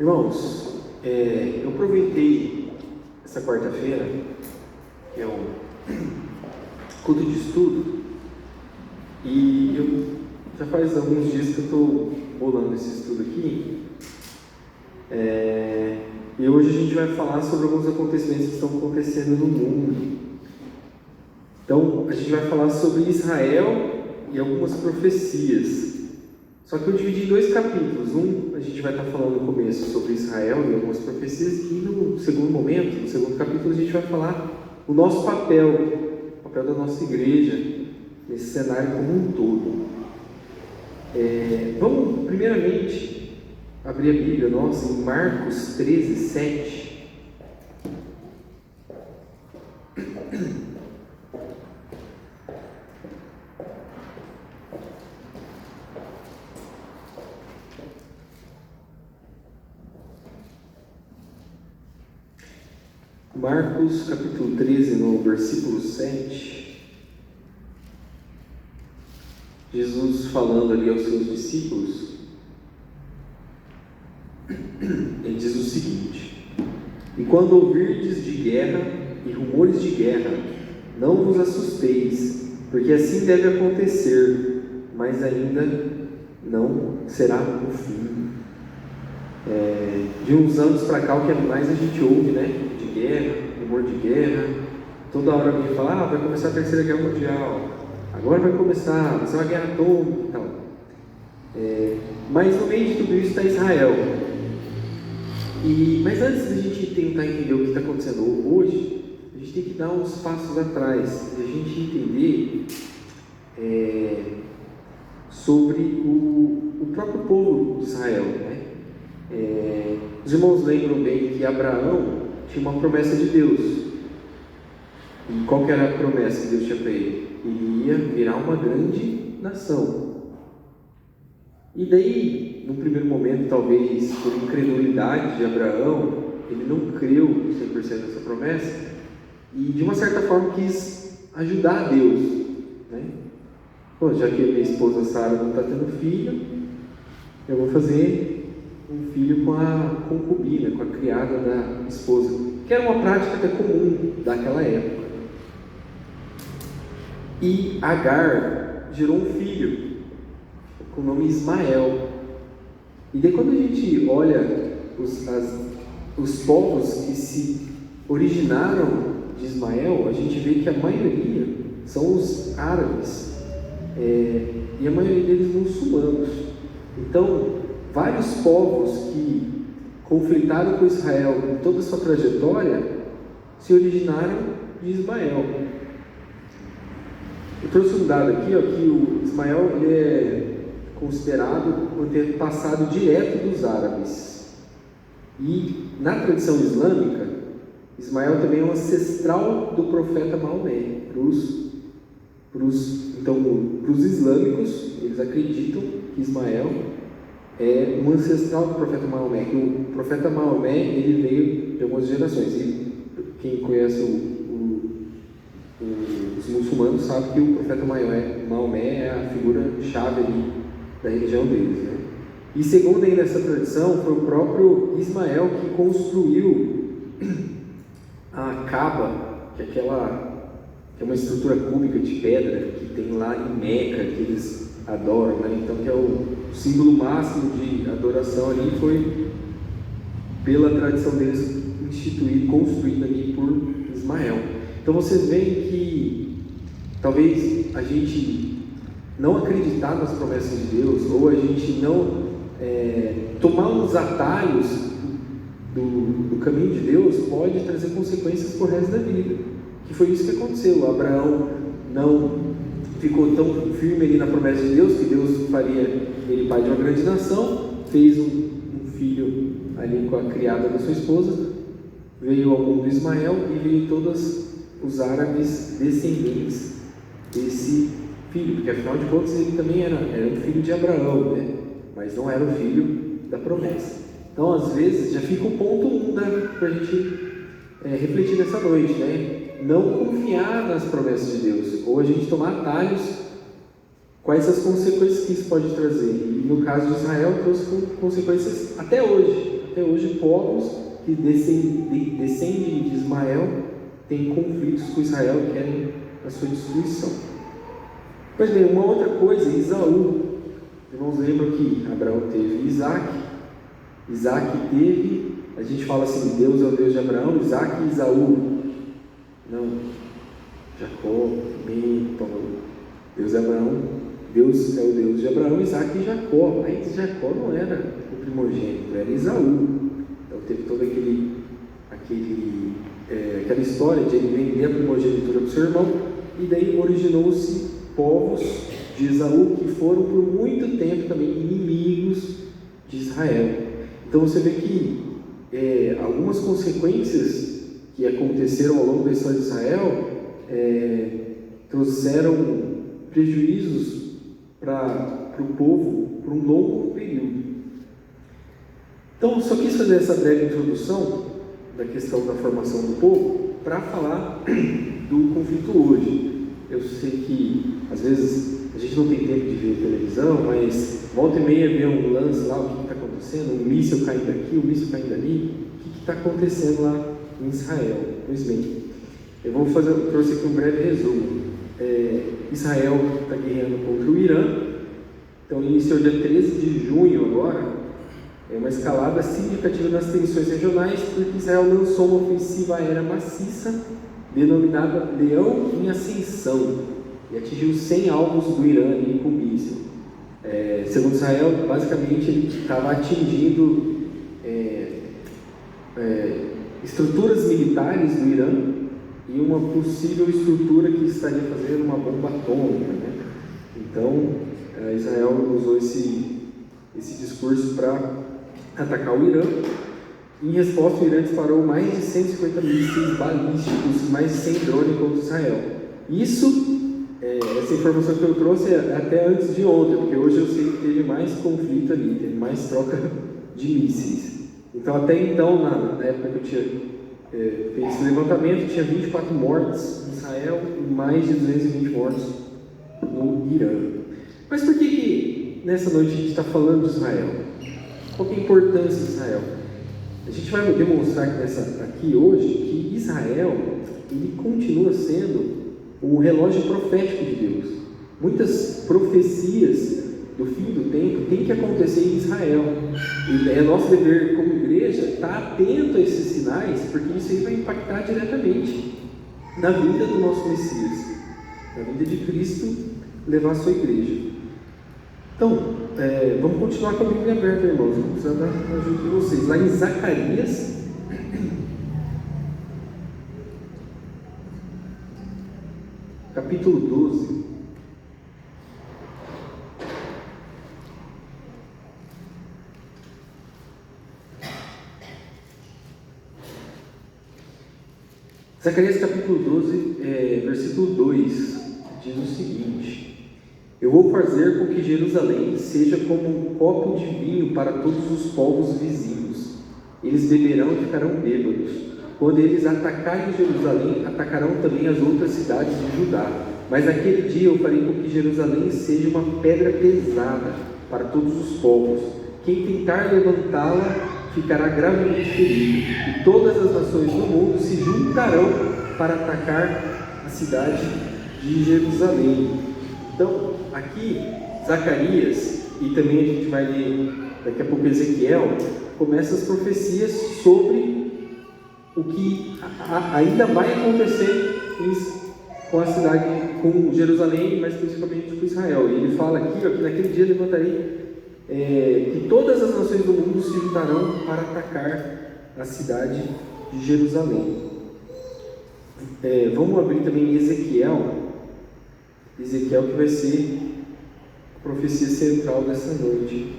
Irmãos, eu aproveitei essa quarta-feira, que é um culto de estudo, e já faz alguns dias que eu estou bolando esse estudo aqui, e hoje a gente vai falar sobre alguns acontecimentos que estão acontecendo no mundo. Então, a gente vai falar sobre Israel e algumas profecias. Só que eu dividi em 2 capítulos. A gente vai estar falando no começo sobre Israel e algumas profecias, e no segundo momento, no segundo capítulo, a gente vai falar o nosso papel, o papel da nossa igreja nesse cenário como um todo. Vamos, primeiramente, abrir a Bíblia nossa em Marcos 13, 7. Marcos capítulo 13, no versículo 7, Jesus falando ali aos seus discípulos, ele diz o seguinte: e quando ouvirdes de guerra e rumores de guerra, não vos assusteis, porque assim deve acontecer, mas ainda não será o fim. De uns anos para cá, o que mais a gente ouve, né? De guerra, rumor de guerra, toda hora alguém fala, vai começar a Terceira Guerra Mundial, agora vai ser uma guerra atômica e tal. Mas no meio de tudo isso está Israel. Mas antes da gente tentar entender o que está acontecendo hoje, a gente tem que dar uns passos atrás, e a gente entender sobre o próprio povo de Israel, né? Os irmãos lembram bem que Abraão tinha uma promessa de Deus. E qual que era a promessa que Deus tinha para ele? Ele ia virar uma grande nação. E daí, no primeiro momento, talvez por incredulidade de Abraão, ele não creu 100% nessa promessa e de uma certa forma quis ajudar a Deus, né? Já que minha esposa Sara não está tendo filho, eu vou fazer um filho com a concubina, com a criada da esposa, que era uma prática até comum daquela época. E Agar gerou um filho com o nome Ismael. E daí, quando a gente olha os povos que se originaram de Ismael, a gente vê que a maioria são os árabes, e a maioria deles muçulmanos. Então, vários povos que conflitaram com Israel em toda a sua trajetória se originaram de Ismael. Eu trouxe um dado aqui, que o Ismael ele é considerado o antepassado direto dos árabes. E na tradição islâmica, Ismael também é um ancestral do profeta Maomé. Para os islâmicos, eles acreditam que Ismael é um ancestral do profeta Maomé, que o profeta Maomé ele veio de algumas gerações. E quem conhece os muçulmanos sabe que o profeta Maomé é a figura-chave ali da religião deles, né? E segundo ainda essa tradição, foi o próprio Ismael que construiu a Kaaba, que é uma estrutura cúbica de pedra que tem lá em Meca, que eles adoram, né? Então, que é o símbolo máximo de adoração ali, foi pela tradição deles construído ali por Ismael. Então vocês veem que talvez a gente não acreditar nas promessas de Deus, ou a gente não tomar uns atalhos do caminho de Deus, pode trazer consequências para o resto da vida, que foi isso que aconteceu. Abraão não ficou tão firme ali na promessa de Deus, que Deus faria ele pai de uma grande nação, fez um filho ali com a criada da sua esposa, veio ao mundo Ismael e veio todos os árabes descendentes desse filho, porque afinal de contas ele também era um filho de Abraão, né? Mas não era o filho da promessa. Então, às vezes, já fica o ponto 1 para a gente refletir nessa noite, né? Não confiar nas promessas de Deus, ou a gente tomar atalhos, quais as consequências que isso pode trazer. E no caso de Israel, trouxe consequências até hoje. Até hoje, povos que descendem de Ismael têm conflitos com Israel e querem a sua destruição. Pois bem, uma outra coisa, Esaú. Irmãos, lembram que Abraão teve Isaac. Isaac teve, a gente fala assim, Deus é o Deus de Abraão, Isaac e Esaú. Não, Jacó, Deus é Abraão, Deus é o Deus de Abraão, Isaac e Jacó. Mas Jacó não era o primogênito, era Esaú. Então teve toda aquela história de ele vender a primogenitura para o seu irmão, e daí originou-se povos de Esaú que foram por muito tempo também inimigos de Israel. Então você vê que algumas consequências que aconteceram ao longo da história de Israel trouxeram prejuízos para o povo por um longo período. Então, só quis fazer essa breve introdução da questão da formação do povo para falar do conflito hoje. Eu sei que às vezes a gente não tem tempo de ver televisão, mas volta e meia vê um lance lá, o que está acontecendo, um míssil caindo aqui, um míssil caindo ali, o que está acontecendo lá em Israel? Pois bem, eu trouxe aqui um breve resumo. Israel está guerreando contra o Irã, então iniciou dia 13 de junho agora, uma escalada significativa nas tensões regionais, porque Israel lançou uma ofensiva aérea maciça, denominada Leão em Ascensão, e atingiu 100 alvos do Irã com míssil. Segundo Israel, basicamente ele estava atingindo estruturas militares do Irã e uma possível estrutura que estaria fazendo uma bomba atômica, né? Então, Israel usou esse discurso para atacar o Irã. Em resposta, o Irã disparou mais de 150 mísseis balísticos e mais de 100 drones contra Israel. Essa informação que eu trouxe é até antes de ontem, porque hoje eu sei que teve mais conflito ali, teve mais troca de mísseis. Então, até então, na época que eu tinha feito esse levantamento, tinha 24 mortes em Israel e mais de 220 mortos no Irã. Mas por que nessa noite a gente está falando de Israel? Qual que é a importância de Israel? A gente vai demonstrar aqui hoje que Israel ele continua sendo o relógio profético de Deus. Muitas profecias do fim do tempo têm que acontecer em Israel. E é nosso dever como igreja estar atento a esses sinais, porque isso aí vai impactar diretamente na vida do nosso Messias, na vida de Cristo, levar a sua igreja. Então, vamos continuar com a Bíblia aberta, irmãos. Vamos precisar da ajuda de vocês. Lá em Zacarias, capítulo 12. Zacarias capítulo 12, versículo 2, diz o seguinte: Eu vou fazer com que Jerusalém seja como um copo de vinho para todos os povos vizinhos. Eles beberão e ficarão bêbados. Quando eles atacarem Jerusalém, atacarão também as outras cidades de Judá. Mas naquele dia eu farei com que Jerusalém seja uma pedra pesada para todos os povos. Quem tentar levantá-la ficará gravemente ferido, e todas as nações do mundo se juntarão para atacar a cidade de Jerusalém. Então, aqui, Zacarias, e também a gente vai ler daqui a pouco Ezequiel, começa as profecias sobre o que ainda vai acontecer com a cidade, com Jerusalém, mas principalmente com Israel. E ele fala aqui, que naquele dia levantarei que todas as nações do mundo se juntarão para atacar a cidade de Jerusalém. Vamos abrir também Ezequiel que vai ser a profecia central dessa noite.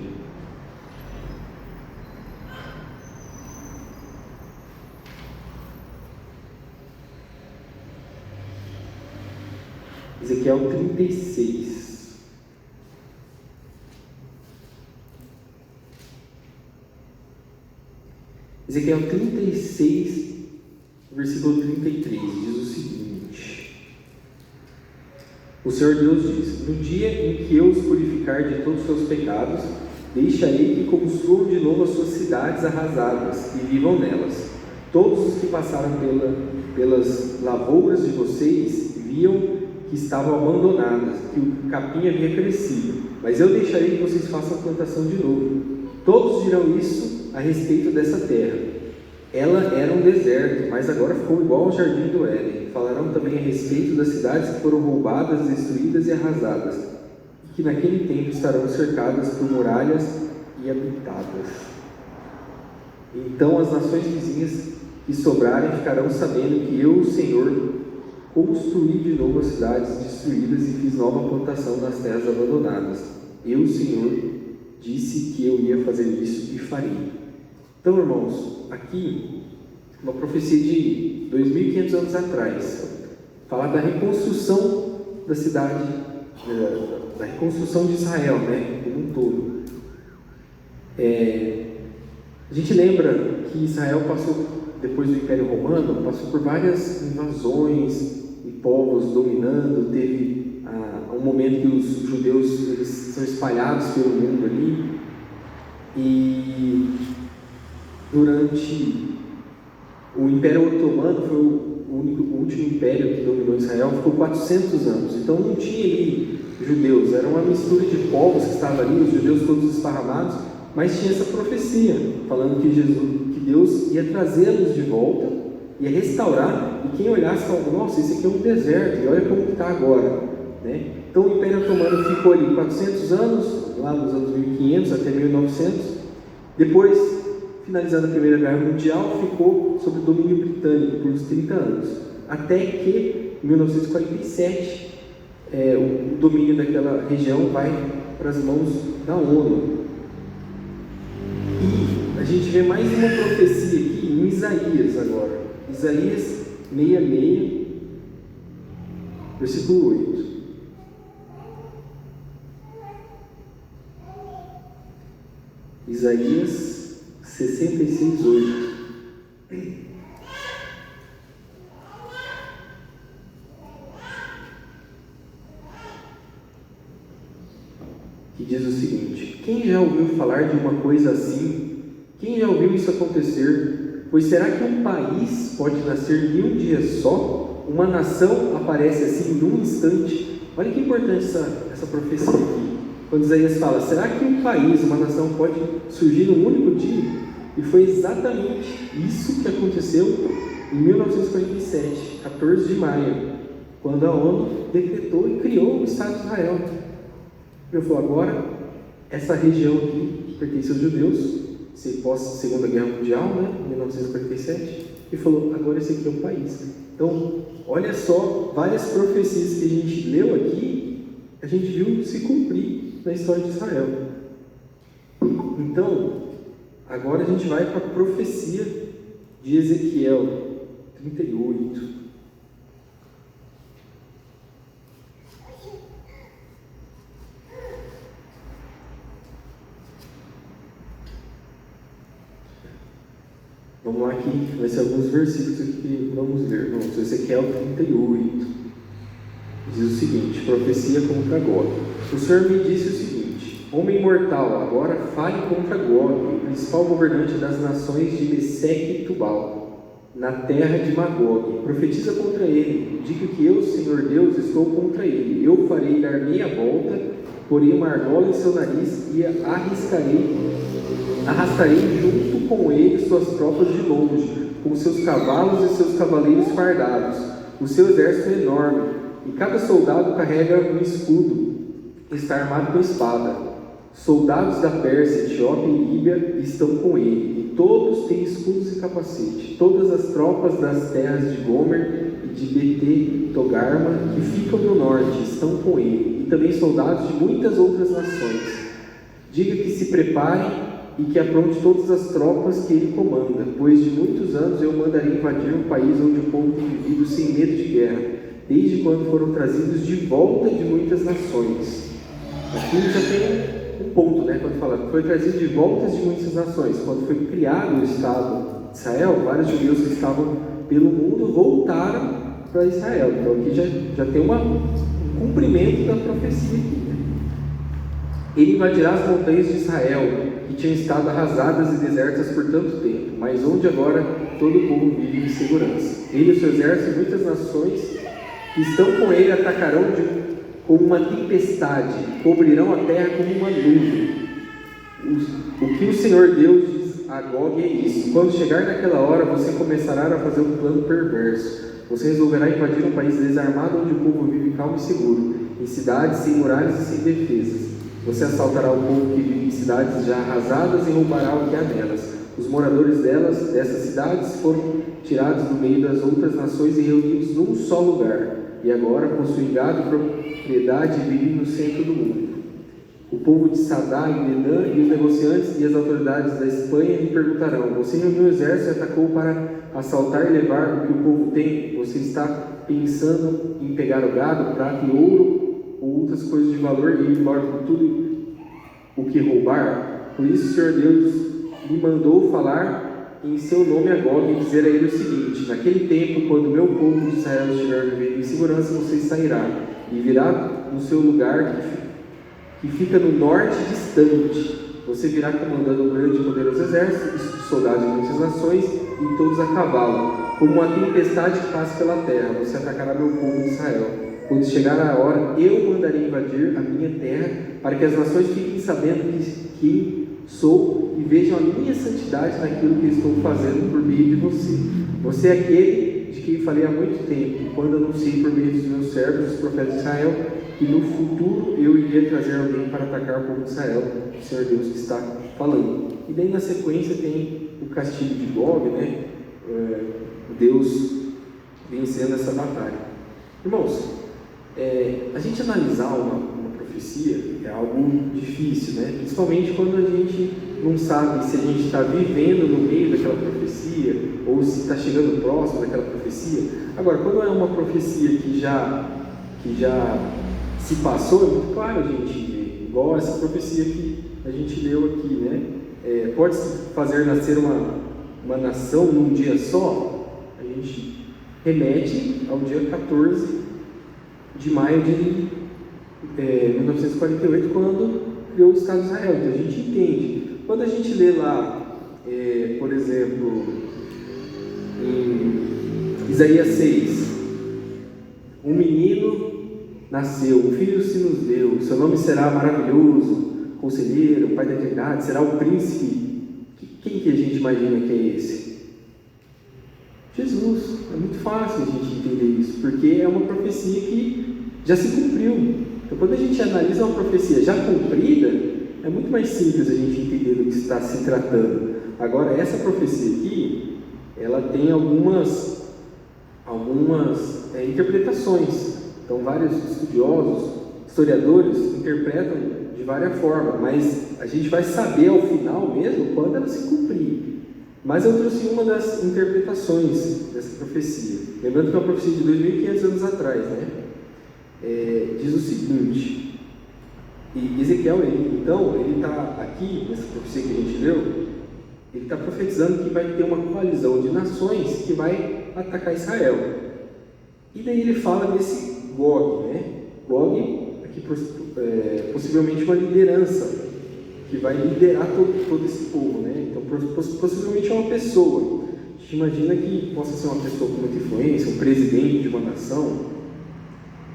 Ezequiel 36. Ezequiel 36, versículo 33, diz o seguinte: O Senhor Deus diz: No dia em que eu os purificar de todos os seus pecados deixarei que construam de novo as suas cidades arrasadas e vivam nelas. Todos os que passaram pelas lavouras de vocês viam que estavam abandonadas, que o capim havia crescido, mas eu deixarei que vocês façam plantação de novo. Todos dirão isso a respeito dessa terra. Ela era um deserto, mas agora ficou igual ao jardim do Éden. Falarão também a respeito das cidades que foram roubadas, destruídas e arrasadas, e que naquele tempo estarão cercadas por muralhas e habitadas. Então as nações vizinhas que sobrarem ficarão sabendo que eu, o Senhor, construí de novo as cidades destruídas e fiz nova plantação nas terras abandonadas. Eu, o Senhor, disse que eu ia fazer isso e faria. Então, irmãos, aqui, uma profecia de 2.500 anos atrás, fala da reconstrução da cidade, da reconstrução de Israel, né, como um todo. A gente lembra que Israel passou, depois do Império Romano, passou por várias invasões e povos dominando. Teve um momento que os judeus eles são espalhados pelo mundo ali, e durante o Império Otomano, foi o último império que dominou Israel, ficou 400 anos. Então não tinha ali judeus, era uma mistura de povos que estavam ali, os judeus todos esparramados, mas tinha essa profecia falando que Deus ia trazê-los de volta, ia restaurar, e quem olhasse falava: nossa, isso aqui é um deserto, e olha como está agora, né? Então o Império Otomano ficou ali 400 anos, lá nos anos 1500 até 1900. Depois, finalizando a Primeira Guerra Mundial, ficou sob o domínio britânico por uns 30 anos, até que em 1947 o domínio daquela região vai para as mãos da ONU. E a gente vê mais uma profecia aqui em Isaías agora, Isaías 66, versículo 8. Isaías 66, 8. Que diz o seguinte: quem já ouviu falar de uma coisa assim? Quem já ouviu isso acontecer? Pois será que um país pode nascer em um dia só? Uma nação aparece assim num instante? Olha que importante essa profecia aqui. Quando Isaías fala: será que um país, uma nação pode surgir num único dia? E foi exatamente isso que aconteceu em 1947, 14 de maio, quando a ONU decretou e criou o Estado de Israel. Ele falou: agora, essa região aqui, que pertence aos judeus, pós-Segunda Guerra Mundial, né, em 1947, e falou: agora esse aqui é um país. Então, olha só, várias profecias que a gente leu aqui, a gente viu se cumprir na história de Israel. Então, agora a gente vai para a profecia de Ezequiel 38. Vamos lá, aqui vai ser alguns versículos aqui que vamos ler. Vamos, Ezequiel 38 diz o seguinte: profecia contra Gog. O Senhor me disse o seguinte: homem mortal, agora fale contra Gog, o principal governante das nações de Meseque e Tubal, na terra de Magog. Profetiza contra ele, diga que eu, Senhor Deus, estou contra ele. Eu farei dar meia volta, porei uma argola em seu nariz e arrastarei junto com ele suas tropas de longe, com seus cavalos e seus cavaleiros fardados. O seu exército é enorme, e cada soldado carrega um escudo, está armado com espada. Soldados da Pérsia, Etiópia e Líbia estão com ele, e todos têm escudos e capacete. Todas as tropas das terras de Gomer e de Bet Togarma, que ficam no norte, estão com ele, e também soldados de muitas outras nações. Diga que se preparem e que apronte todas as tropas que ele comanda, pois de muitos anos eu mandarei invadir um país onde o povo tem vivido sem medo de guerra, desde quando foram trazidos de volta de muitas nações. Aqui já tem um ponto, né? Quando fala foi trazido de volta de muitas nações. Quando foi criado o Estado de Israel, vários judeus que estavam pelo mundo voltaram para Israel. Então aqui já tem um cumprimento da profecia aqui, né? Ele invadirá as montanhas de Israel, que tinham estado arrasadas e desertas por tanto tempo, mas onde agora todo o povo vive em segurança. Ele e o seu exército e muitas nações que estão com ele atacarão como uma tempestade, cobrirão a terra como uma nuvem. O que o Senhor Deus diz a Gog é isso: quando chegar naquela hora, você começará a fazer um plano perverso. Você resolverá invadir um país desarmado onde o povo vive calmo e seguro, em cidades sem muralhas e sem defesas. Você assaltará o povo que vive em cidades já arrasadas e roubará o que há nelas. Os moradores dessas cidades foram tirados do meio das outras nações e reunidos num só lugar, e agora possuem gado e propriedade e vivem no centro do mundo. O povo de Sadá e Dedã e os negociantes e as autoridades da Espanha lhe perguntarão: você reuniu o exército e atacou para assaltar e levar o que o povo tem? Você está pensando em pegar o gado, prata e ouro ou outras coisas de valor e ir embora com tudo o que roubar? Por isso o Senhor Deus me mandou falar em seu nome a Gog e dizer a ele o seguinte: naquele tempo, quando o meu povo de Israel estiver vivendo em segurança, você sairá e virá no seu lugar que fica no norte distante. Você virá comandando um grande e poderoso exército de soldados de muitas nações, e todos a cavalo, como uma tempestade que passa pela terra. Você atacará meu povo de Israel. Quando chegar a hora, eu mandarei invadir a minha terra, para que as nações fiquem sabendo que sou e vejam a minha santidade naquilo que estou fazendo por meio de você. Você é aquele de quem falei há muito tempo, quando anunciei por meio dos meus servos, os profetas de Israel, que no futuro eu iria trazer alguém para atacar o povo de Israel. O Senhor Deus que está falando. E daí na sequência tem o castigo de Gog, né? Deus vencendo essa batalha. Irmãos, a gente analisar uma profecia é algo difícil, né? Principalmente quando a gente não sabe se a gente está vivendo no meio daquela profecia ou se está chegando próximo daquela profecia. Agora, quando é uma profecia que já se passou, é muito claro a gente ver, igual essa profecia que a gente leu aqui, né? Pode-se fazer nascer uma nação num dia só? A gente remete ao dia 14 de maio de 1948, quando criou o Estado de Israel. Então a gente entende. Quando a gente lê lá, por exemplo, em Isaías 6, um menino nasceu, um filho se nos deu, seu nome será maravilhoso, conselheiro, pai da eternidade, será o príncipe. Quem que a gente imagina que é esse? Jesus. É muito fácil a gente entender isso, porque é uma profecia que já se cumpriu. Então, quando a gente analisa uma profecia já cumprida, é muito mais simples a gente entender do que está se tratando. Agora, essa profecia aqui, ela tem algumas interpretações. Então, vários estudiosos, historiadores, interpretam de várias formas, mas a gente vai saber ao final mesmo quando ela se cumprir. Mas eu trouxe uma das interpretações dessa profecia. Lembrando que é uma profecia de 2.500 anos atrás, né? Diz o seguinte, e Ezequiel, ele está aqui, nessa profecia que a gente leu, ele está profetizando que vai ter uma coalizão de nações que vai atacar Israel. E daí ele fala desse Gog, né? Gog, aqui possivelmente uma liderança, que vai liderar todo esse povo, né? Então, possivelmente é uma pessoa. A gente imagina que possa ser uma pessoa com muita influência, um presidente de uma nação.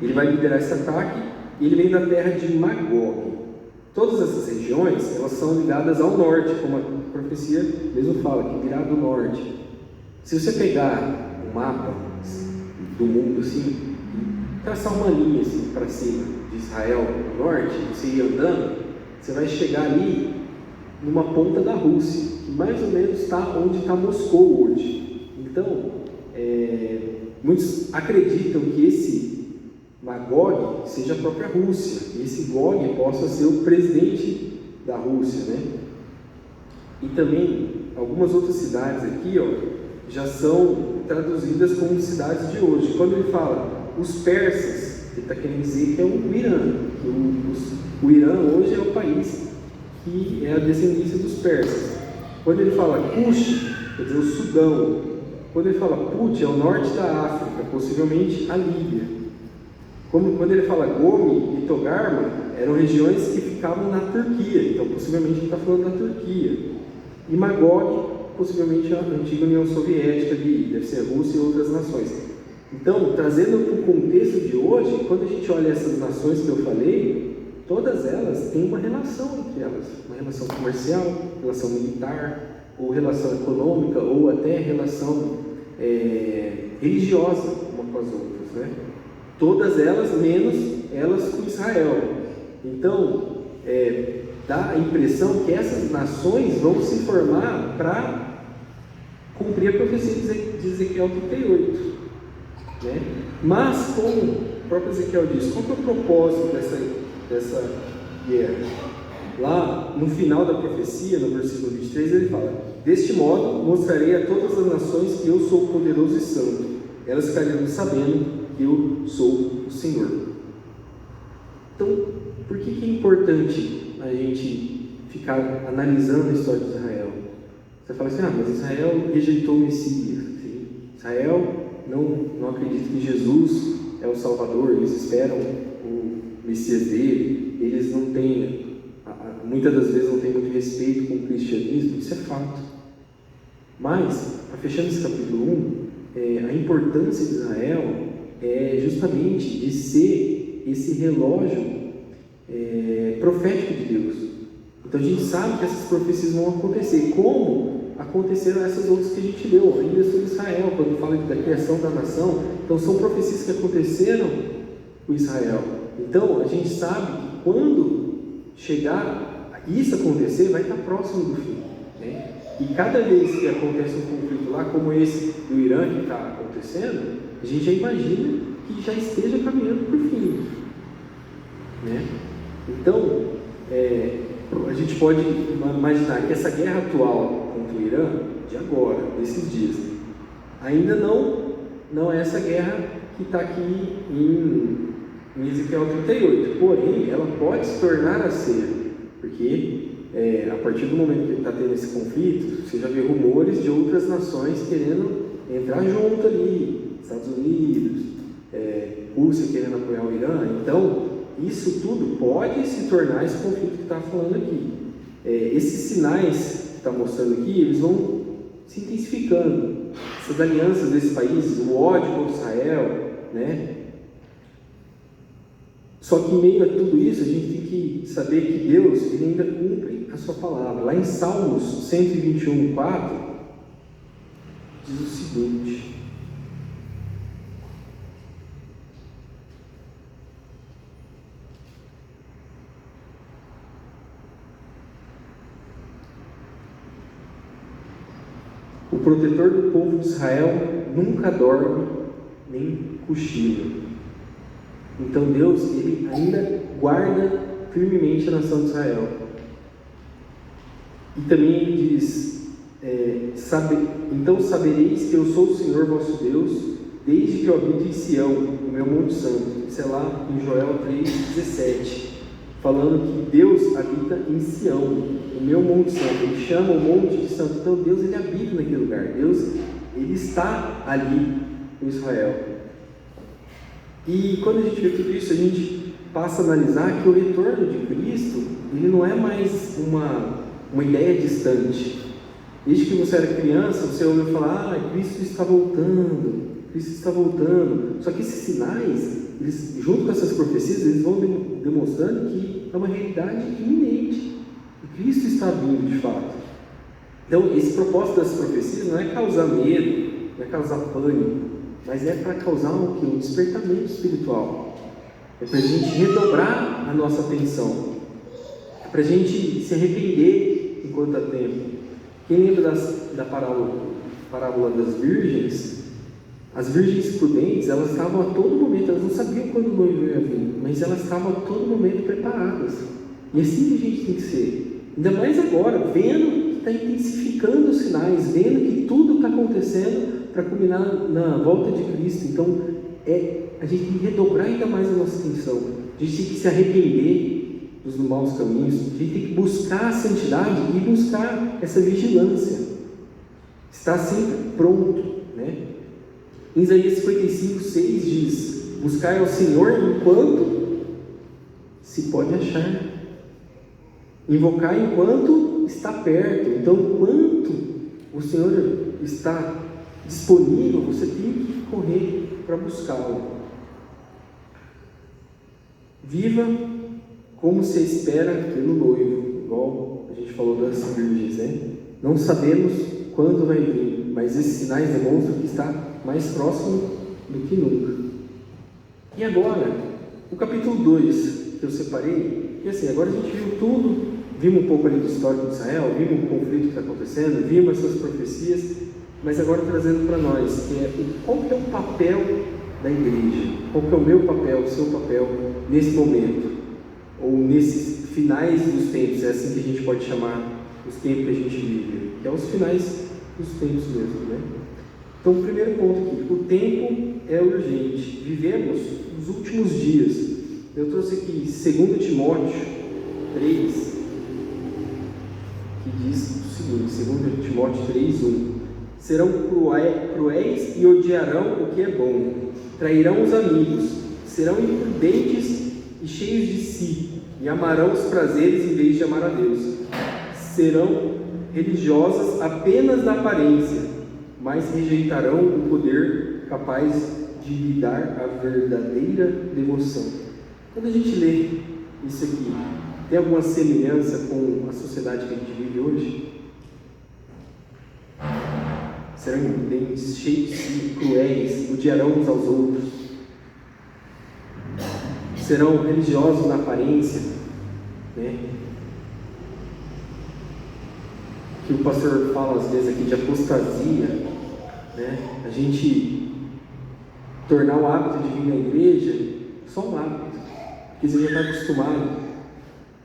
Ele vai liderar esse ataque e ele vem da terra de Magog. Todas essas regiões, elas são ligadas ao norte, como a profecia mesmo fala, que virá do norte. Se você pegar um mapa do mundo assim, e traçar uma linha assim para cima de Israel no norte, você ir andando, você vai chegar ali numa ponta da Rússia, que mais ou menos está onde está Moscou hoje. Então, muitos acreditam que esse Magog seja a própria Rússia, e esse Gog possa ser o presidente da Rússia, né? E também algumas outras cidades aqui, já são traduzidas como cidades de hoje. Quando ele fala os persas, ele está querendo dizer que é o Irã, que o Irã hoje é o país que é a descendência dos persas. Quando ele fala Cush, quer dizer o Sudão. Quando ele fala Put, é o norte da África, possivelmente a Líbia. Quando ele fala Gomi e Togarma, eram regiões que ficavam na Turquia, então possivelmente a gente está falando da Turquia. E Magog, possivelmente a antiga União Soviética, deve ser a Rússia e outras nações. Então, trazendo para o contexto de hoje, quando a gente olha essas nações que eu falei, todas elas têm uma relação entre elas, uma relação comercial, relação militar, ou relação econômica, ou até relação religiosa uma com as outras, né? Todas elas, menos elas com Israel. Então, dá a impressão que essas nações vão se formar para cumprir a profecia de Ezequiel 38, né? Mas, como o próprio Ezequiel diz, qual que é o propósito dessa guerra? Lá no final da profecia, no versículo 23, ele fala: deste modo mostrarei a todas as nações que eu sou poderoso e santo, elas ficarão sabendo que eu sou o Senhor. Então, por que é importante a gente ficar analisando a história de Israel? Você fala assim: mas Israel rejeitou o Messias. Sim. Israel não acredita que Jesus é o Salvador, eles esperam o Messias dele, eles não têm, muitas das vezes não têm muito respeito com o cristianismo, isso é fato. Mas, fechando esse capítulo 1, a importância de Israel é justamente de ser esse relógio profético de Deus. Então a gente sabe que essas profecias vão acontecer, como aconteceram essas outras que a gente leu, ainda sobre Israel, quando fala da criação da nação. Então são profecias que aconteceram com Israel. Então a gente sabe que quando chegar isso acontecer, vai estar próximo do fim, né? E cada vez que acontece um conflito lá, como esse do Irã que está acontecendo, a gente já imagina que já esteja caminhando para o fim, né? Então, a gente pode imaginar que essa guerra atual contra o Irã, de agora, desses dias, ainda não é essa guerra que está aqui em Ezequiel 38, porém, ela pode se tornar a ser, porque a partir do momento que está tendo esse conflito, você já vê rumores de outras nações querendo entrar junto ali, Estados Unidos, Rússia querendo apoiar o Irã. Então, isso tudo pode se tornar esse conflito que está falando aqui. Esses sinais que está mostrando aqui, eles vão se intensificando. Essas alianças desses países, o ódio contra Israel, né? Só que em meio a tudo isso, a gente tem que saber que Deus, ele ainda cumpre a sua palavra. Lá em Salmos 121, 4, diz o seguinte: o protetor do povo de Israel nunca dorme nem cochila. Então Deus, ele ainda guarda firmemente a nação de Israel. E também ele diz: então sabereis que eu sou o Senhor vosso Deus, desde que eu habito em Sião, o meu monte santo. Isso é lá em Joel 3,17, falando que Deus habita em Sião, o meu monte santo. Ele chama o monte de santo. Então Deus, ele habita naquele lugar. Deus, ele está ali com Israel. E quando a gente vê tudo isso, a gente passa a analisar que o retorno de Cristo, ele não é mais uma ideia distante. Desde que você era criança, você ouviu falar: Cristo está voltando, Cristo está voltando. Só que esses sinais, eles, junto com essas profecias, eles vão demonstrando que é uma realidade iminente. E Cristo está vindo de fato. Então, esse propósito das profecias não é causar medo, não é causar pânico, mas é para causar o quê? Um despertamento espiritual. É para a gente redobrar a nossa atenção. É para a gente se arrepender enquanto há tempo. Quem lembra da parábola das virgens? As virgens prudentes, elas estavam a todo momento, elas não sabiam quando o noivo ia vir, mas elas estavam a todo momento preparadas. E assim que a gente tem que ser. Ainda mais agora, vendo que está intensificando os sinais, vendo que tudo está acontecendo para culminar na volta de Cristo. Então, a gente tem que redobrar ainda mais a nossa atenção. A gente tem que se arrepender dos maus caminhos. A gente tem que buscar a santidade e buscar essa vigilância. Estar sempre pronto, né? Em Isaías 55, 6 diz: buscai ao Senhor enquanto se se pode achar. Invocar enquanto está perto. Então, enquanto o Senhor está disponível, você tem que correr para buscá-lo. Viva como se espera pelo noivo, igual a gente falou das virgens, né? Não sabemos quando vai vir, mas esses sinais demonstram que está mais próximo do que nunca. E agora, o capítulo 2 que eu separei, e assim, agora a gente viu tudo, vimos um pouco ali do histórico de Israel, vimos o conflito que está acontecendo, vimos essas profecias, mas agora trazendo para nós, que é qual que é o papel da igreja, qual que é o meu papel, o seu papel nesse momento, ou nesses finais dos tempos, é assim que a gente pode chamar os tempos que a gente vive, que é os finais dos tempos mesmo, né? Então, o primeiro ponto aqui, o tempo é urgente, vivemos os últimos dias. Eu trouxe aqui 2 Timóteo 3, que diz o seguinte, 2 Timóteo 3:1: serão cruéis e odiarão o que é bom, trairão os amigos, serão imprudentes e cheios de si, e amarão os prazeres em vez de amar a Deus. Serão religiosas apenas na aparência, mas rejeitarão o poder capaz de lhe dar a verdadeira devoção. Quando a gente lê isso aqui, tem alguma semelhança com a sociedade que a gente vive hoje? Serão imprudentes, cheios de si, cruéis, odiarão uns aos outros. Serão religiosos na aparência, né? Que o pastor fala às vezes aqui de apostasia, né? A gente tornar o hábito de vir na igreja só um hábito, porque você já está acostumado,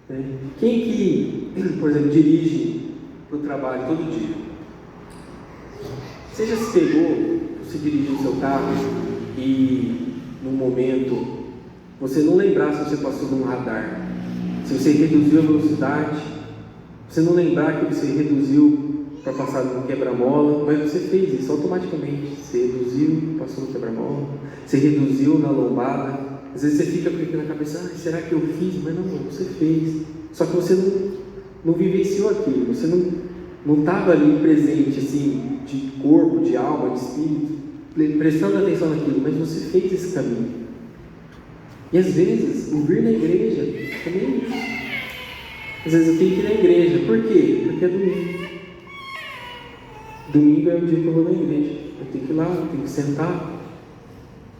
né? Quem que, por exemplo, dirige para o trabalho todo dia? Você já se pegou, você dirigiu o seu carro e num momento você não lembrar se você passou num radar, se você reduziu a velocidade, você não lembrar que você reduziu para passar no quebra-mola, mas você fez isso automaticamente. Você reduziu, passou no quebra-mola, você reduziu na lombada. Às vezes você fica com aquilo na cabeça, será que eu fiz? Mas não, você fez. Só que você não vivenciou aquilo, você não estava ali presente, assim, de corpo, de alma, de espírito, prestando atenção naquilo, mas você fez esse caminho. E às vezes, o vir na igreja também é isso. Às vezes eu tenho que ir na igreja. Por quê? Porque é domingo. Domingo é o dia que eu vou na igreja. Eu tenho que ir lá, eu tenho que sentar,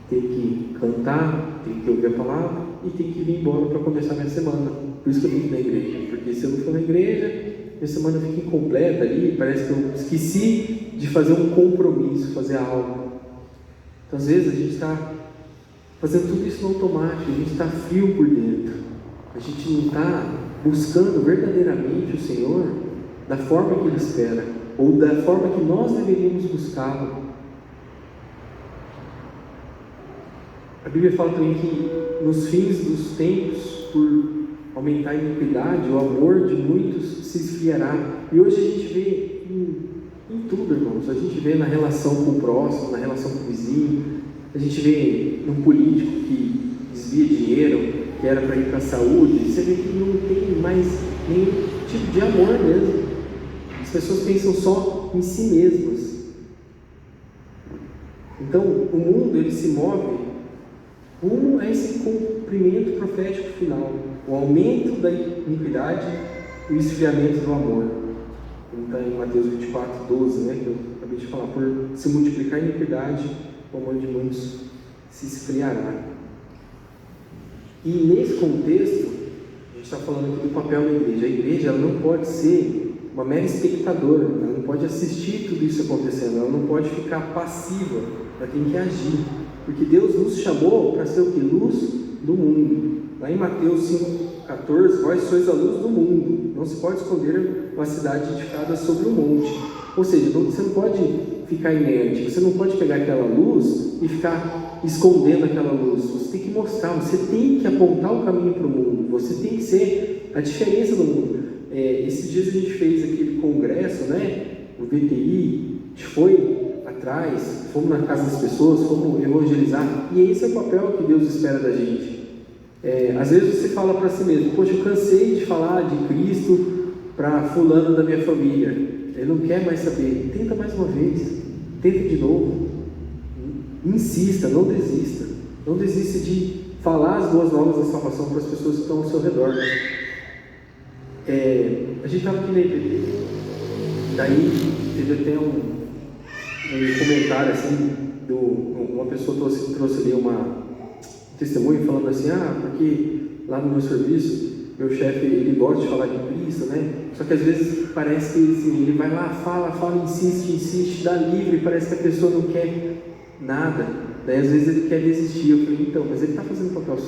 tenho que cantar, tenho que ouvir a palavra e tenho que vir embora para começar a minha semana. Por isso que eu tenho que ir na igreja. Porque se eu não for na igreja, minha semana fica incompleta ali, parece que eu esqueci de fazer um compromisso, fazer algo. Então às vezes a gente está fazendo tudo isso no automático, a gente está frio por dentro. A gente não está buscando verdadeiramente o Senhor da forma que Ele espera, ou da forma que nós deveríamos buscá-lo. A Bíblia fala também que nos fins dos tempos, por aumentar a iniquidade, o amor de muitos se esfriará. E hoje a gente vê em tudo, irmãos. A gente vê na relação com o próximo, na relação com o vizinho, a gente vê num político que desvia dinheiro, que era para ir para a saúde, você vê que não tem mais nenhum tipo de amor mesmo. As pessoas pensam só em si mesmas. Então, o mundo, ele se move rumo a esse cumprimento profético final, o aumento da iniquidade e o esfriamento do amor. Como está em Mateus 24:12, né, que eu acabei de falar, por se multiplicar a iniquidade, o amor de muitos se esfriará. E nesse contexto, a gente está falando aqui do papel da igreja. A igreja, ela não pode ser uma mera espectadora, ela não pode assistir tudo isso acontecendo, ela não pode ficar passiva, ela tem que agir, porque Deus nos chamou para ser o que? Luz do mundo. Lá em Mateus 5:14, vós sois a luz do mundo, não se pode esconder uma cidade edificada sobre um monte. Ou seja, você não pode ficar inerte, você não pode pegar aquela luz e ficar escondendo aquela luz. Você tem que mostrar, você tem que apontar o caminho para o mundo, você tem que ser a diferença do mundo. Esses dias a gente fez aquele congresso, né? O VTI, a gente foi atrás, fomos na casa das pessoas, fomos evangelizar, e esse é o papel que Deus espera da gente. Às vezes você fala para si mesmo: poxa, eu cansei de falar de Cristo para fulano da minha família, ele não quer mais saber. Tenta mais uma vez, tenta de novo, insista, não desista. Não desista de falar as boas novas da salvação para as pessoas que estão ao seu redor. A gente estava aqui na IPP, daí teve até um comentário assim, uma pessoa trouxe ali um testemunho falando assim: porque lá no meu serviço, meu chefe, ele gosta de falar de Cristo, né? Só que às vezes parece que assim, ele vai lá, fala, insiste, dá livre, parece que a pessoa não quer nada, daí às vezes ele quer desistir. Eu falei: então, mas ele está fazendo o papel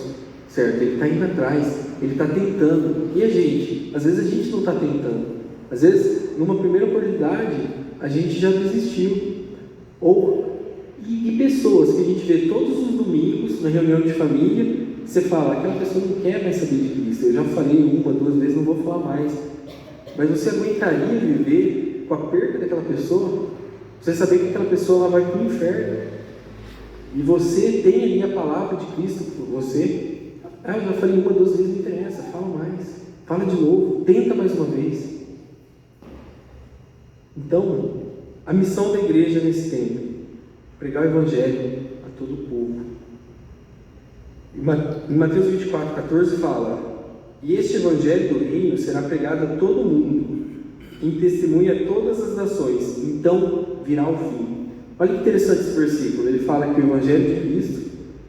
certo, ele está indo atrás, ele está tentando. E a gente? Às vezes a gente não está tentando, às vezes numa primeira oportunidade a gente já desistiu. E pessoas que a gente vê todos os domingos na reunião de família, você fala: aquela pessoa não quer mais saber de Cristo, eu já falei 1, 2 vezes, não vou falar mais. Mas você aguentaria viver com a perda daquela pessoa? Você saber que aquela pessoa ela vai para o inferno, e você tem ali a palavra de Cristo por você? Eu já falei 1, 2 vezes, não interessa, fala mais, fala de novo, tenta mais uma vez. Então, a missão da igreja nesse tempo: pregar o Evangelho a todo o povo. Em Mateus 24:14 fala: e este Evangelho do reino será pregado a todo mundo, em testemunha a todas as nações, então virá o fim. Olha que interessante esse versículo. Ele fala que o Evangelho de Cristo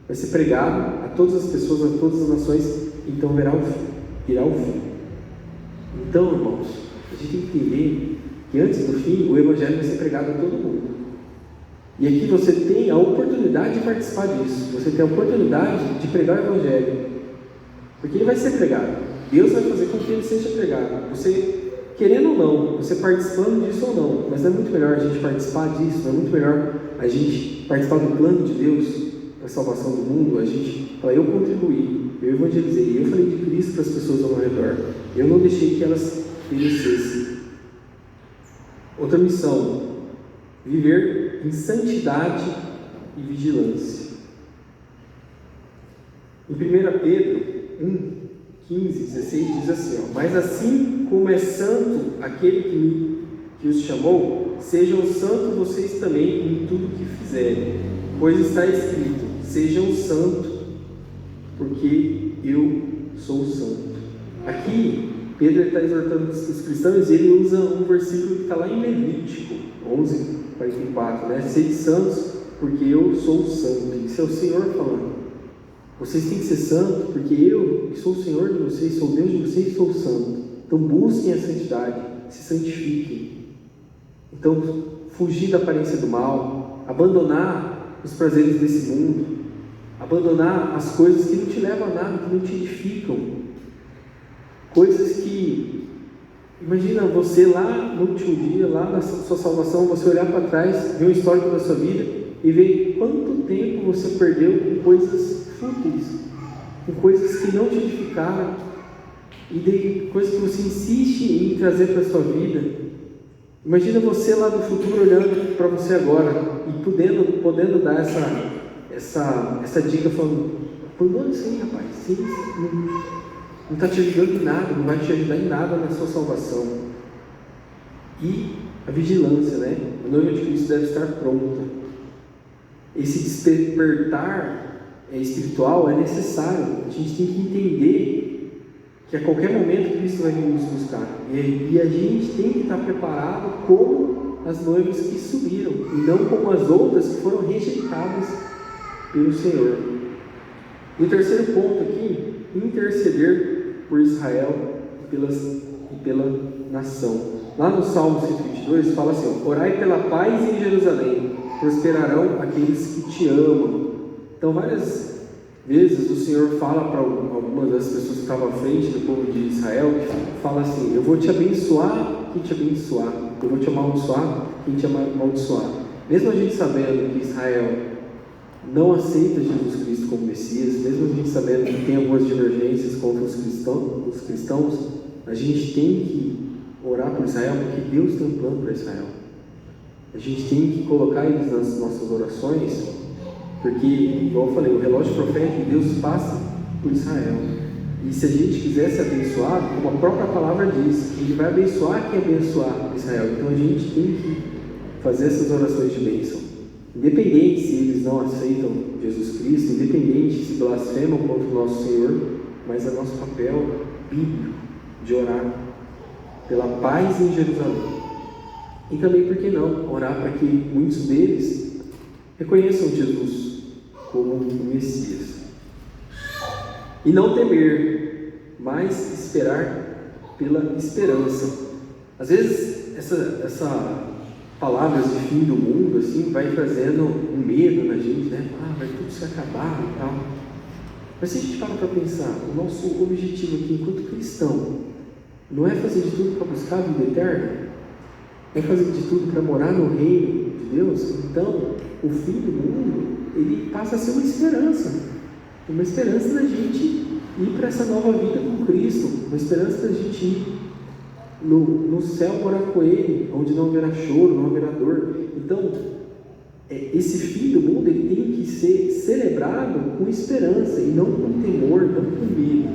vai ser pregado a todas as pessoas, a todas as nações, então virá o fim. Então, irmãos, a gente tem que entender que antes do fim, o Evangelho vai ser pregado a todo mundo. E aqui você tem a oportunidade de participar disso. Você tem a oportunidade de pregar o Evangelho, porque ele vai ser pregado. Deus vai fazer com que ele seja pregado. Você, querendo ou não, você participando disso ou não, mas não é muito melhor a gente participar disso? Não é muito melhor a gente participar do plano de Deus para a salvação do mundo? A gente fala: eu contribuí, eu evangelizei, eu falei de Cristo para as pessoas ao meu redor, eu não deixei que elas perecessem. Outra missão: viver em santidade e vigilância. Em 1 Pedro 1:15, 16 diz assim: mas assim como é santo aquele que os chamou, sejam santos vocês também em tudo que fizerem, pois está escrito: sejam santos, porque eu sou santo. Aqui Pedro está exortando os cristãos, e ele usa um versículo que está lá em Levítico 11:44, né? Sede santos, porque eu sou santo. Isso é o Senhor falando. Vocês têm que ser santos, porque eu, que sou o Senhor de vocês, sou o Deus de vocês, sou santo. Então busquem a santidade, se santifiquem. Então, fugir da aparência do mal, abandonar os prazeres desse mundo, abandonar as coisas que não te levam a nada, que não te edificam. Coisas que, imagina você lá no último dia, lá na sua salvação, você olhar para trás, ver o histórico da sua vida e ver quanto tempo você perdeu com coisas fúteis, com coisas que não te edificaram, e de coisas que você insiste em trazer para a sua vida. Imagina você lá no futuro olhando para você agora e podendo dar essa dica, falando: abandona isso aí, rapaz, sim, não está te ajudando em nada, não vai te ajudar em nada na sua salvação. E a vigilância, né? A noiva de Cristo deve estar pronta. Esse despertar espiritual é necessário. A gente tem que entender que a qualquer momento Cristo vai vir nos buscar. E a gente tem que estar preparado como as noivas que subiram, e não como as outras que foram rejeitadas pelo Senhor. E o terceiro ponto aqui: interceder por Israel e pela nação. Lá no Salmo 122 fala assim: orai pela paz em Jerusalém, prosperarão aqueles que te amam. Então, várias vezes o Senhor fala para algumas das pessoas que estavam à frente do povo de Israel, fala assim: eu vou te abençoar quem te abençoar, eu vou te amaldiçoar quem te amaldiçoar. Mesmo a gente sabendo que Israel não aceita Jesus Cristo como Messias, mesmo a gente sabendo que tem algumas divergências contra os cristãos, a gente tem que orar por Israel, porque Deus tem um plano para Israel. A gente tem que colocar eles nas nossas orações, porque, igual eu falei, o relógio profético de Deus passa por Israel. E se a gente quiser ser abençoado, como a própria palavra diz, Ele vai abençoar quem abençoar Israel. Então a gente tem que fazer essas orações de bênção. Independente se eles não aceitam Jesus Cristo, independente se blasfemam contra o nosso Senhor, mas é nosso papel bíblico de orar pela paz em Jerusalém. E também, por que não, orar para que muitos deles reconheçam Jesus como o Messias. E não temer, mas esperar pela esperança. Às vezes, essa palavras de fim do mundo, assim, vai trazendo um medo na gente, né? Vai tudo se acabar e tal. Mas se a gente para pensar, o nosso objetivo aqui enquanto cristão não é fazer de tudo para buscar a vida eterna? É fazer de tudo para morar no reino de Deus? Então, o fim do mundo, ele passa a ser uma esperança da gente ir para essa nova vida com Cristo, uma esperança da gente ir no céu morar com Ele, onde não haverá choro, não haverá dor. Então, esse fim do mundo, ele tem que ser celebrado com esperança, e não com temor, não com medo,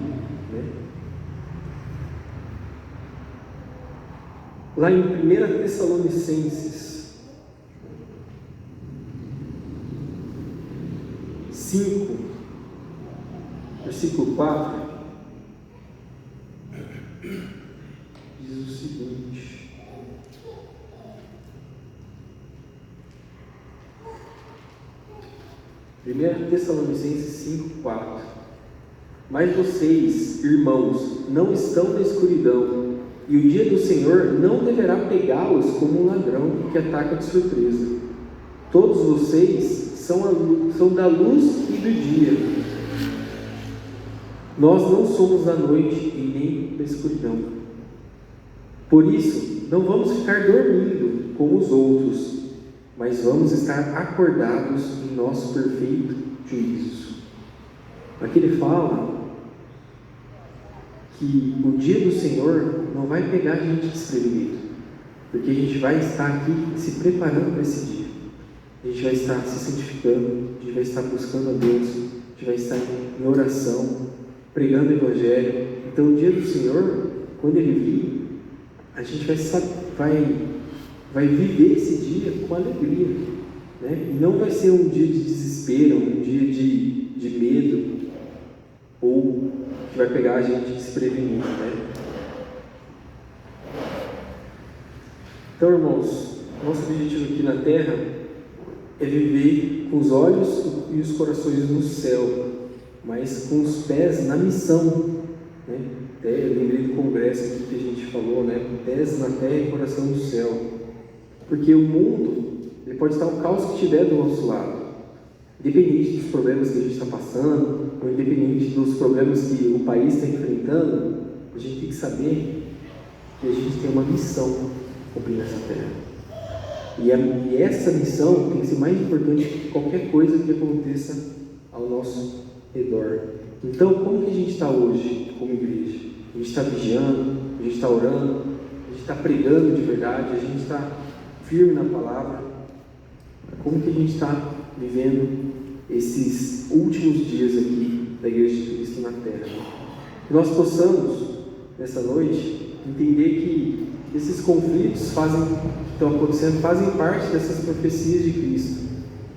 né? Lá em 1 Tessalonicenses 5, versículo 4, diz o seguinte: 1 Tessalonicenses 5:4. Mas vocês, irmãos, não estão na escuridão, e o dia do Senhor não deverá pegá-los como um ladrão que ataca de surpresa. Todos vocês são da luz e do dia. Nós não somos da noite e nem da escuridão. Por isso, não vamos ficar dormindo como os outros, mas vamos estar acordados em nosso perfeito juízo. Aqui ele fala que o dia do Senhor não vai pegar a gente desprevenido, porque a gente vai estar aqui se preparando para esse dia. A gente vai estar se santificando, a gente vai estar buscando a Deus, a gente vai estar em oração, pregando o Evangelho. Então, o dia do Senhor, quando Ele vir, a gente vai viver esse dia com alegria, né? E não vai ser um dia de desespero, um dia de medo, ou que vai pegar a gente desprevenido, né? Então, irmãos, nosso objetivo aqui na Terra é viver com os olhos e os corações no céu, mas com os pés na missão, né? Até eu lembrei do congresso aqui que a gente falou, né? Pés na terra e coração no céu. Porque o mundo, ele pode estar o caos que estiver do nosso lado, independente dos problemas que a gente está passando, ou independente dos problemas que o país está enfrentando, a gente tem que saber que a gente tem uma missão cumprir nessa terra. E essa missão tem que ser mais importante que qualquer coisa que aconteça ao nosso redor. Então, como que a gente está hoje como igreja? A gente está vigiando, a gente está orando, a gente está pregando de verdade, a gente está firme na palavra. Como que a gente está vivendo esses últimos dias aqui da Igreja de Cristo na Terra? Que nós possamos, nessa noite, entender que esses conflitos que estão acontecendo fazem parte dessas profecias de Cristo.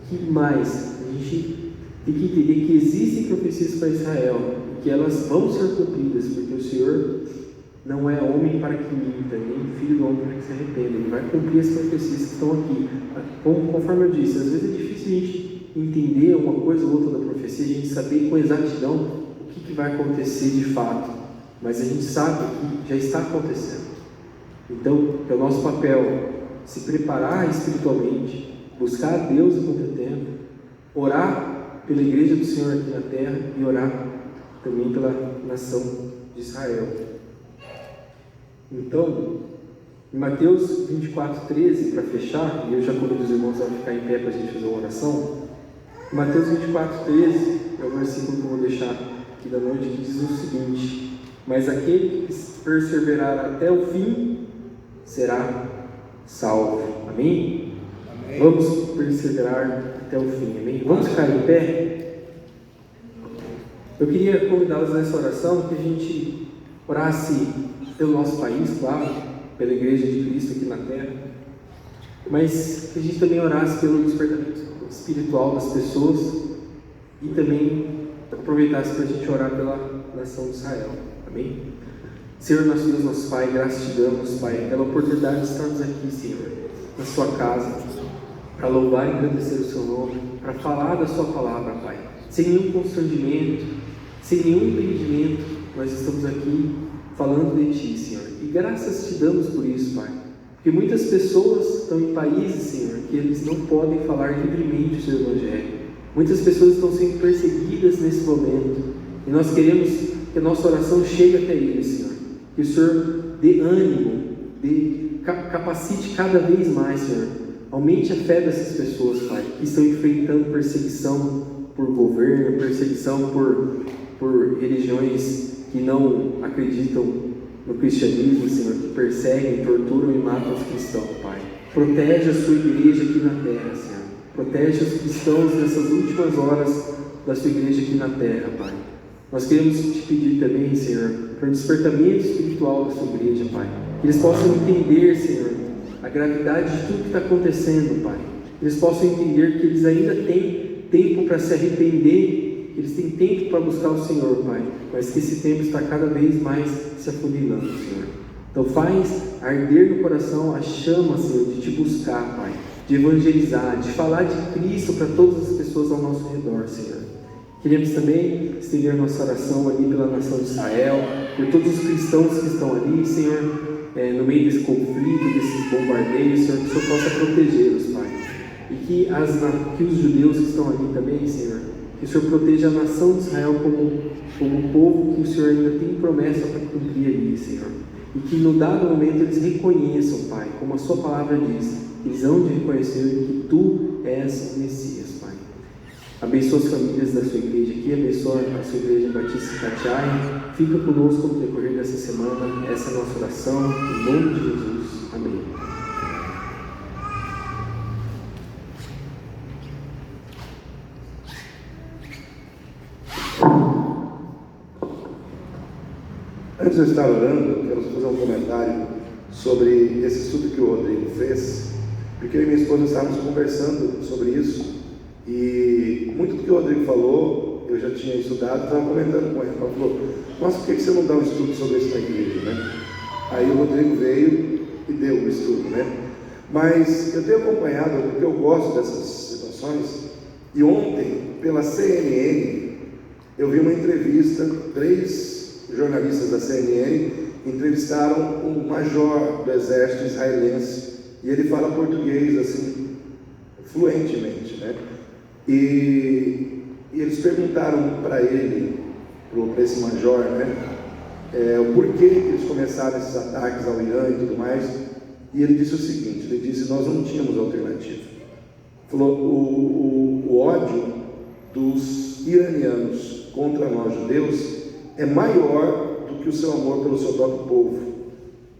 Que mais? A gente tem que entender que existem profecias para Israel e que elas vão ser cumpridas, porque o Senhor não é homem para que minta, nem filho do homem para que se arrependa. Ele vai cumprir as profecias que estão aqui. Conforme eu disse, às vezes é difícil a gente entender uma coisa ou outra da profecia, a gente saber com exatidão o que vai acontecer de fato, mas a gente sabe que já está acontecendo. Então, é o nosso papel se preparar espiritualmente, buscar a Deus enquanto é tempo, orar pela igreja do Senhor aqui na terra e orar também pela nação de Israel. Então, em Mateus 24:13, para fechar, e eu já convido os irmãos a ficar em pé para a gente fazer uma oração. Mateus 24:13 é o versículo que eu vou deixar aqui da noite, que diz o seguinte: mas aquele que perseverar até o fim será salvo. Amém? Amém? Vamos perseverar até o fim. Amém? Vamos ficar em pé? Eu queria convidá-los nessa oração que a gente orasse pelo nosso país, claro, pela Igreja de Cristo aqui na Terra, mas que a gente também orasse pelo despertamento espiritual das pessoas e também aproveitasse para a gente orar pela nação de Israel. Amém? Senhor, nosso Deus, nosso Pai, graças te damos, Pai, pela oportunidade de estarmos aqui, Senhor, na sua casa, para louvar e engrandecer o seu nome, para falar da sua palavra, Pai, sem nenhum constrangimento, sem nenhum impedimento. Nós estamos aqui falando de Ti, Senhor, e graças te damos por isso, Pai, porque muitas pessoas estão em países, Senhor, que eles não podem falar livremente o seu Evangelho. Muitas pessoas estão sendo perseguidas nesse momento, e nós queremos que a nossa oração chegue até eles, Senhor, que o Senhor dê ânimo, capacite cada vez mais, Senhor, aumente a fé dessas pessoas, Pai, que estão enfrentando perseguição por governo, perseguição por religiões que não acreditam no cristianismo, Senhor, que perseguem, torturam e matam os cristãos, Pai. Protege a sua igreja aqui na terra, Senhor. Protege os cristãos nessas últimas horas da sua igreja aqui na terra, Pai. Nós queremos te pedir também, Senhor, para o despertamento espiritual da sua igreja, Pai. Que eles possam entender, Senhor, a gravidade de tudo que está acontecendo, Pai. Que eles possam entender que eles ainda têm tempo para se arrepender, que eles têm tempo para buscar o Senhor, Pai. Mas que esse tempo está cada vez mais se afunilando, Senhor. Então faz arder no coração a chama, Senhor, de te buscar, Pai. De evangelizar, de falar de Cristo para todas as pessoas ao nosso redor, Senhor. Queremos também estender nossa oração ali pela nação de Israel, por todos os cristãos que estão ali, Senhor, no meio desse conflito, desses bombardeios, Senhor, que o Senhor possa protegê-los, Pai. E que os judeus que estão ali também, Senhor, que o Senhor proteja a nação de Israel como um povo que o Senhor ainda tem promessa para cumprir ali, Senhor. E que no dado momento eles reconheçam, Pai, como a sua palavra diz, eles hão de reconhecer que Tu és o Messias, Pai. Abençoa as famílias da sua igreja aqui, abençoa a sua igreja Batista Catiai. Fica conosco no decorrer dessa semana. Essa é a nossa oração, em nome de Jesus. Amém. Antes de eu estar orando, eu quero fazer um comentário sobre esse estudo que o Rodrigo fez, porque eu e minha esposa estávamos conversando sobre isso, e muito do que o Rodrigo falou, eu já tinha estudado, estava comentando com ele. Ela falou: nossa, por que você não dá um estudo sobre isso na igreja, né? Aí o Rodrigo veio e deu um estudo, né? Mas eu tenho acompanhado, porque eu gosto dessas situações, e ontem, pela CNN, eu vi uma entrevista, 3 jornalistas da CNN entrevistaram um major do exército israelense, e ele fala português assim, fluentemente, né? E eles perguntaram para ele, para esse major, né, o porquê que eles começaram esses ataques ao Irã e tudo mais, e ele disse o seguinte, ele disse: nós não tínhamos alternativa. Falou: o ódio dos iranianos contra nós judeus é maior do que o seu amor pelo seu próprio povo.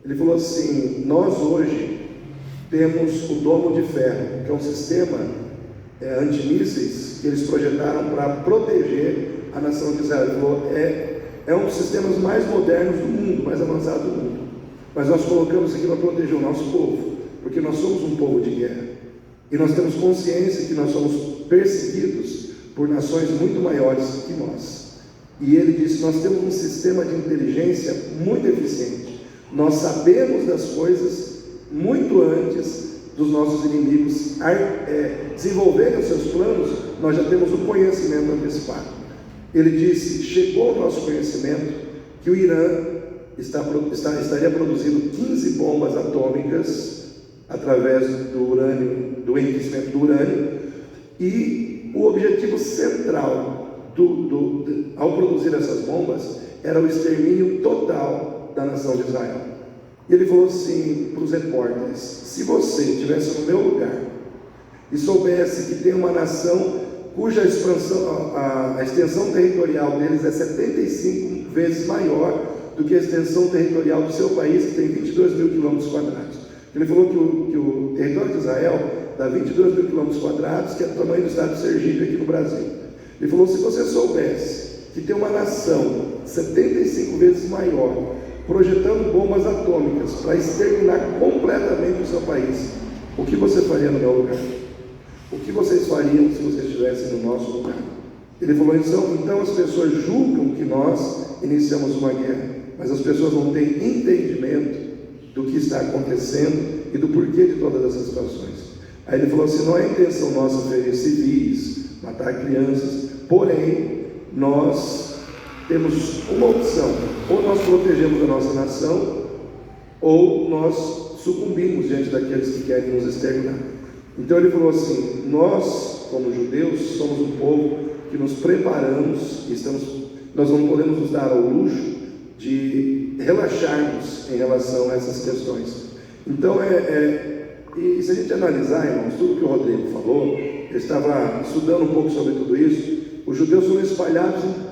Ele falou assim: nós hoje temos o Domo de Ferro, que é um sistema antimísseis que eles projetaram para proteger a nação de Israel. Ele falou: é um dos sistemas mais modernos do mundo, mais avançado do mundo, mas nós colocamos aqui para proteger o nosso povo, porque nós somos um povo de guerra, e nós temos consciência que nós somos perseguidos por nações muito maiores que nós. E ele disse: nós temos um sistema de inteligência muito eficiente, nós sabemos das coisas muito antes dos nossos inimigos desenvolverem os seus planos. Nós já temos o conhecimento antecipado. Ele disse: chegou ao nosso conhecimento que o Irã estaria produzindo 15 bombas atômicas através do urânio, do enriquecimento do urânio, e o objetivo central ao produzir essas bombas era o extermínio total da nação de Israel. E ele falou assim para os repórteres: se você estivesse no meu lugar e soubesse que tem uma nação cuja a extensão territorial deles é 75 vezes maior do que a extensão territorial do seu país, que tem 22 mil quilômetros quadrados. Ele falou que o território de Israel dá 22 mil quilômetros quadrados, que é o tamanho do estado de Sergipe aqui no Brasil. Ele falou: se você soubesse que tem uma nação 75 vezes maior, projetando bombas atômicas para exterminar completamente o seu país, o que você faria no meu lugar? O que vocês fariam se vocês estivessem no nosso lugar? Ele falou, então as pessoas julgam que nós iniciamos uma guerra, mas as pessoas não têm entendimento do que está acontecendo e do porquê de todas essas situações. Aí ele falou assim, não é intenção nossa ferir civis, matar crianças, porém, nós temos uma opção, ou nós protegemos a nossa nação, ou nós sucumbimos diante daqueles que querem nos exterminar. Então ele falou assim, nós, como judeus, somos um povo que nos preparamos, nós não podemos nos dar ao luxo de relaxarmos em relação a essas questões. Então, e se a gente analisar, irmãos, tudo que o Rodrigo falou, eu estava estudando um pouco sobre tudo isso, os judeus foram espalhados em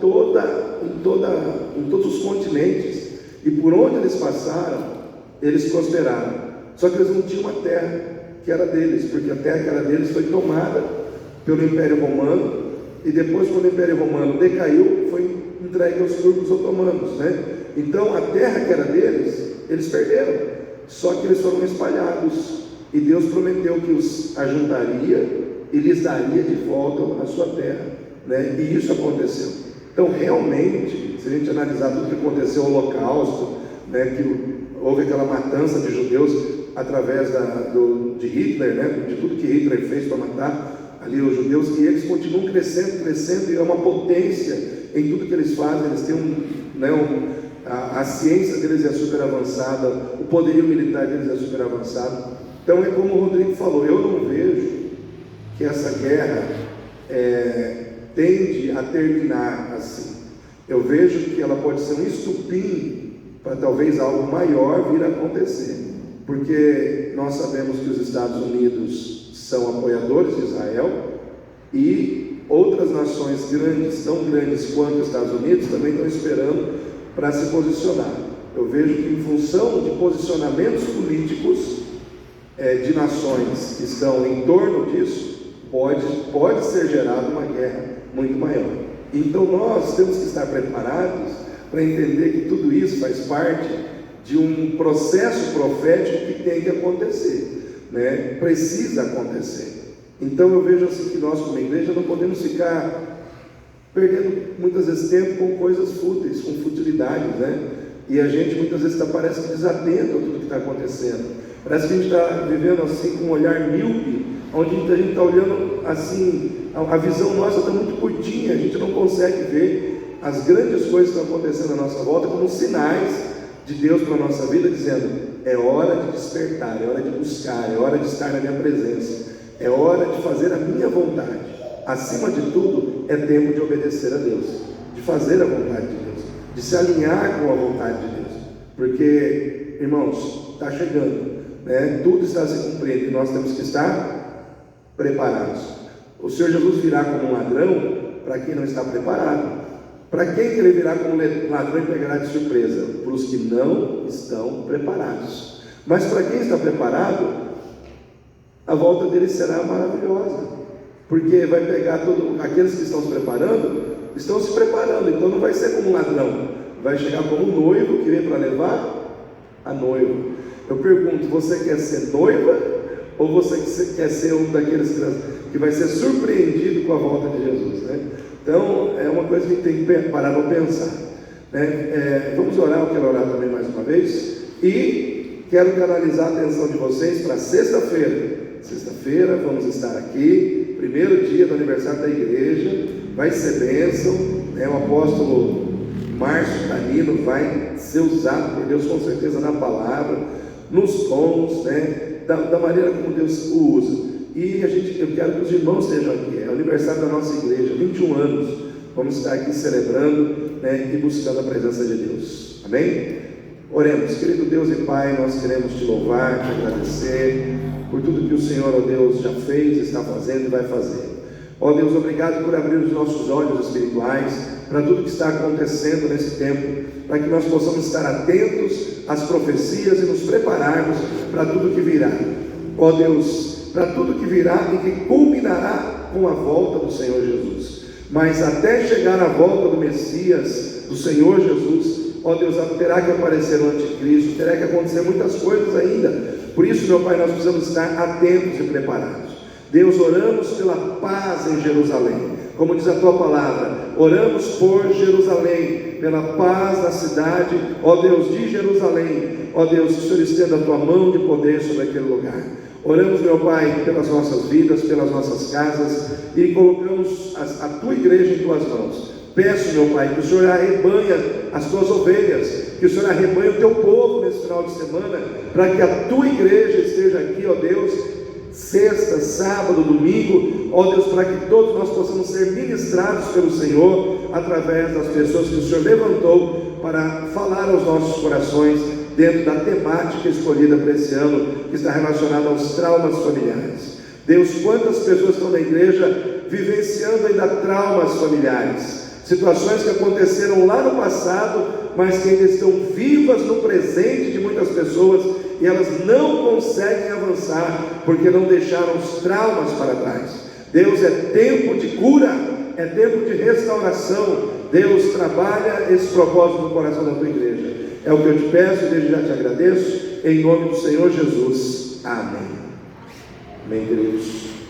todos os continentes, e por onde eles passaram, eles prosperaram. Só que eles não tinham uma terra que era deles, porque a terra que era deles foi tomada pelo Império Romano, e depois, quando o Império Romano decaiu, foi entregue aos turcos otomanos, né? Então a terra que era deles, eles perderam, só que eles foram espalhados, e Deus prometeu que os ajuntaria e lhes daria de volta a sua terra, né? E isso aconteceu. Então realmente, se a gente analisar tudo que aconteceu, o Holocausto, né, que houve aquela matança de judeus através de Hitler, né, de tudo que Hitler fez para matar ali os judeus, e eles continuam crescendo, e é uma potência em tudo que eles fazem. Eles têm a ciência deles é super avançada, o poderio militar deles é super avançado. Então é como o Rodrigo falou, eu não vejo que essa guerra tende a terminar assim. Eu vejo que ela pode ser um estupim para talvez algo maior vir a acontecer, porque nós sabemos que os Estados Unidos são apoiadores de Israel, e outras nações grandes, tão grandes quanto os Estados Unidos, também estão esperando para se posicionar. Eu vejo que, em função de posicionamentos políticos de nações que estão em torno disso, pode ser gerada uma guerra muito maior. Então nós temos que estar preparados para entender que tudo isso faz parte de um processo profético que tem que acontecer, né? Precisa acontecer. Então eu vejo assim que nós, como igreja, não podemos ficar perdendo muitas vezes tempo com coisas fúteis, com futilidades, né? E a gente muitas vezes parece que desatento a tudo que está acontecendo. Parece que a gente está vivendo assim com um olhar míope, onde a gente está olhando assim, a visão nossa está muito curtinha, a gente não consegue ver as grandes coisas que estão acontecendo à nossa volta como sinais de Deus para a nossa vida, dizendo, é hora de despertar, é hora de buscar, é hora de estar na minha presença, é hora de fazer a minha vontade. Acima de tudo, é tempo de obedecer a Deus, de fazer a vontade de Deus, de se alinhar com a vontade de Deus, porque, irmãos, está chegando, né? Tudo está se cumprindo, e nós temos que estar preparados. O Senhor Jesus virá como um ladrão para quem não está preparado. Para quem que ele virá como ladrão e pegará de surpresa? Para os que não estão preparados. Mas para quem está preparado, a volta dele será maravilhosa, porque vai pegar aqueles que estão se preparando, estão se preparando. Então não vai ser como um ladrão, vai chegar como um noivo que vem para levar a noiva. Eu pergunto, você quer ser noiva, ou você quer ser um daqueles que vai ser surpreendido com a volta de Jesus, né? Então é uma coisa que a gente tem que parar para pensar, né? Vamos orar, eu quero orar também mais uma vez, e quero canalizar a atenção de vocês para sexta-feira. Sexta-feira vamos estar aqui, primeiro dia do aniversário da igreja, vai ser bênção, né? O apóstolo Márcio Canino vai ser usado por Deus com certeza na palavra, nos dons, né? Da maneira como Deus o usa. E eu quero que os irmãos estejam aqui, é o aniversário da nossa igreja, 21 anos, vamos estar aqui celebrando, né? E buscando a presença de Deus, amém? Oremos. Querido Deus e Pai, nós queremos te louvar, te agradecer por tudo que o Senhor, ó Deus, já fez, está fazendo e vai fazer. Ó Deus, obrigado por abrir os nossos olhos espirituais para tudo que está acontecendo nesse tempo, para que nós possamos estar atentos às profecias e nos prepararmos para tudo que virá. Ó Deus, para tudo que virá e que culminará com a volta do Senhor Jesus. mas até chegar a volta do Messias, do Senhor Jesus, ó Deus, terá que aparecer o anticristo, terá que acontecer muitas coisas ainda. Por isso, meu Pai, nós precisamos estar atentos e preparados. Deus, oramos pela paz em Jerusalém, como diz a tua palavra, oramos por Jerusalém, pela paz da cidade, ó Deus, de Jerusalém. Ó Deus, que o Senhor estenda a tua mão de poder sobre aquele lugar. Oramos, meu Pai, pelas nossas vidas, pelas nossas casas, e colocamos a tua igreja em tuas mãos. Peço, meu Pai, que o Senhor arrebanha as tuas ovelhas, que o Senhor arrebanhe o teu povo nesse final de semana, para que a tua igreja esteja aqui, ó Deus, sexta, sábado, domingo, ó Deus, para que todos nós possamos ser ministrados pelo Senhor, através das pessoas que o Senhor levantou para falar aos nossos corações, dentro da temática escolhida para esse ano, que está relacionada aos traumas familiares. Deus, quantas pessoas estão na igreja vivenciando ainda traumas familiares, situações que aconteceram lá no passado, mas que ainda estão vivas no presente de muitas pessoas, e elas não conseguem avançar, porque não deixaram os traumas para trás. Deus, é tempo de cura, é tempo de restauração. Deus, trabalha esse propósito no coração da tua igreja. É o que eu te peço e desde já te agradeço, em nome do Senhor Jesus. Amém. Amém, queridos.